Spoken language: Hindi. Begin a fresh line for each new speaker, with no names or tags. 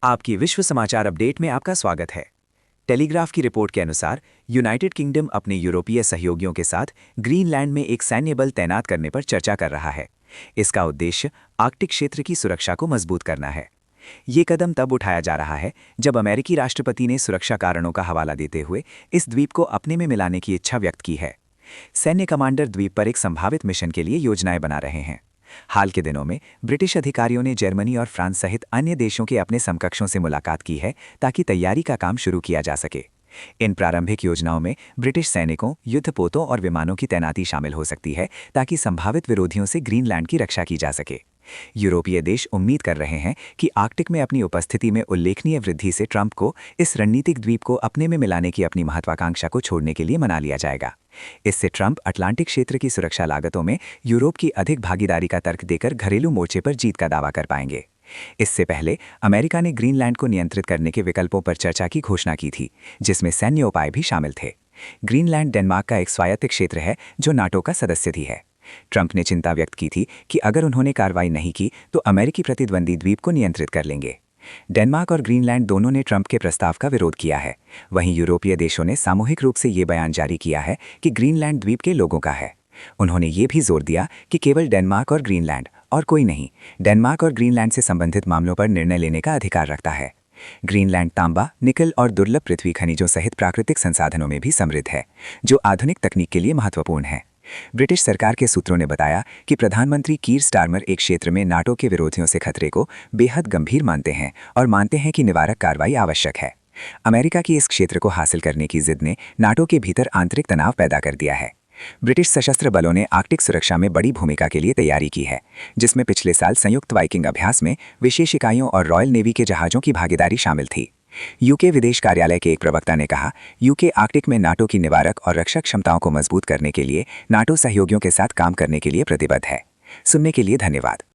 आपकी विश्व समाचार अपडेट में आपका स्वागत है। टेलीग्राफ की रिपोर्ट के अनुसार यूनाइटेड किंगडम अपने यूरोपीय सहयोगियों के साथ ग्रीनलैंड में एक सैन्य बल तैनात करने पर चर्चा कर रहा है। इसका उद्देश्य आर्कटिक क्षेत्र की सुरक्षा को मजबूत करना है। ये कदम तब उठाया जा रहा है जब अमेरिकी राष्ट्रपति ने सुरक्षा कारणों का हवाला देते हुए इस द्वीप को अपने में मिलाने की इच्छा व्यक्त की है। सैन्य कमांडर द्वीप पर एक संभावित मिशन के लिए योजनाएं बना रहे हैं। हाल के दिनों में ब्रिटिश अधिकारियों ने जर्मनी और फ्रांस सहित अन्य देशों के अपने समकक्षों से मुलाकात की है ताकि तैयारी का काम शुरू किया जा सके। इन प्रारंभिक योजनाओं में ब्रिटिश सैनिकों, युद्धपोतों और विमानों की तैनाती शामिल हो सकती है ताकि संभावित विरोधियों से ग्रीनलैंड की रक्षा की जा सके। यूरोपीय देश उम्मीद कर रहे हैं कि आर्कटिक में अपनी उपस्थिति में उल्लेखनीय वृद्धि से ट्रंप को इस रणनीतिक द्वीप को अपने में मिलाने की अपनी महत्वाकांक्षा को छोड़ने के लिए मना लिया जाएगा। इससे ट्रंप अटलांटिक क्षेत्र की सुरक्षा लागतों में यूरोप की अधिक भागीदारी का तर्क देकर घरेलू मोर्चे पर जीत का दावा कर पाएंगे। इससे पहले अमेरिका ने ग्रीनलैंड को नियंत्रित करने के विकल्पों पर चर्चा की घोषणा की थी, जिसमें सैन्य उपाय भी शामिल थे। ग्रीनलैंड डेनमार्क का एक स्वायत्त क्षेत्र है जो नाटो का सदस्य भी है। ट्रंप ने चिंता व्यक्त की थी कि अगर उन्होंने कार्रवाई नहीं की तो अमेरिकी प्रतिद्वंदी द्वीप को नियंत्रित कर लेंगे। डेनमार्क और ग्रीनलैंड दोनों ने ट्रंप के प्रस्ताव का विरोध किया है। वहीं यूरोपीय देशों ने सामूहिक रूप से ये बयान जारी किया है कि ग्रीनलैंड द्वीप के लोगों का है। उन्होंने ये भी जोर दिया कि केवल डेनमार्क और ग्रीनलैंड और कोई नहीं, डेनमार्क और ग्रीनलैंड से संबंधित मामलों पर निर्णय लेने का अधिकार रखता है। ग्रीनलैंड तांबा, निकल और दुर्लभ पृथ्वी खनिजों सहित प्राकृतिक संसाधनों में भी समृद्ध है, जो आधुनिक तकनीक के लिए महत्वपूर्ण है। ब्रिटिश सरकार के सूत्रों ने बताया कि प्रधानमंत्री कीर स्टारमर एक क्षेत्र में नाटो के विरोधियों से खतरे को बेहद गंभीर मानते हैं और मानते हैं कि निवारक कार्रवाई आवश्यक है। अमेरिका की इस क्षेत्र को हासिल करने की जिद ने नाटो के भीतर आंतरिक तनाव पैदा कर दिया है। ब्रिटिश सशस्त्र बलों ने आर्कटिक सुरक्षा में बड़ी भूमिका के लिए तैयारी की है, जिसमें पिछले साल संयुक्त वाइकिंग अभ्यास में विशेष इकाइयों और रॉयल नेवी के जहाज़ों की भागीदारी शामिल थी। यूके विदेश कार्यालय के एक प्रवक्ता ने कहा, यूके आर्कटिक में नाटो की निवारक और रक्षक क्षमताओं को मजबूत करने के लिए नाटो सहयोगियों के साथ काम करने के लिए प्रतिबद्ध है। सुनने के लिए धन्यवाद।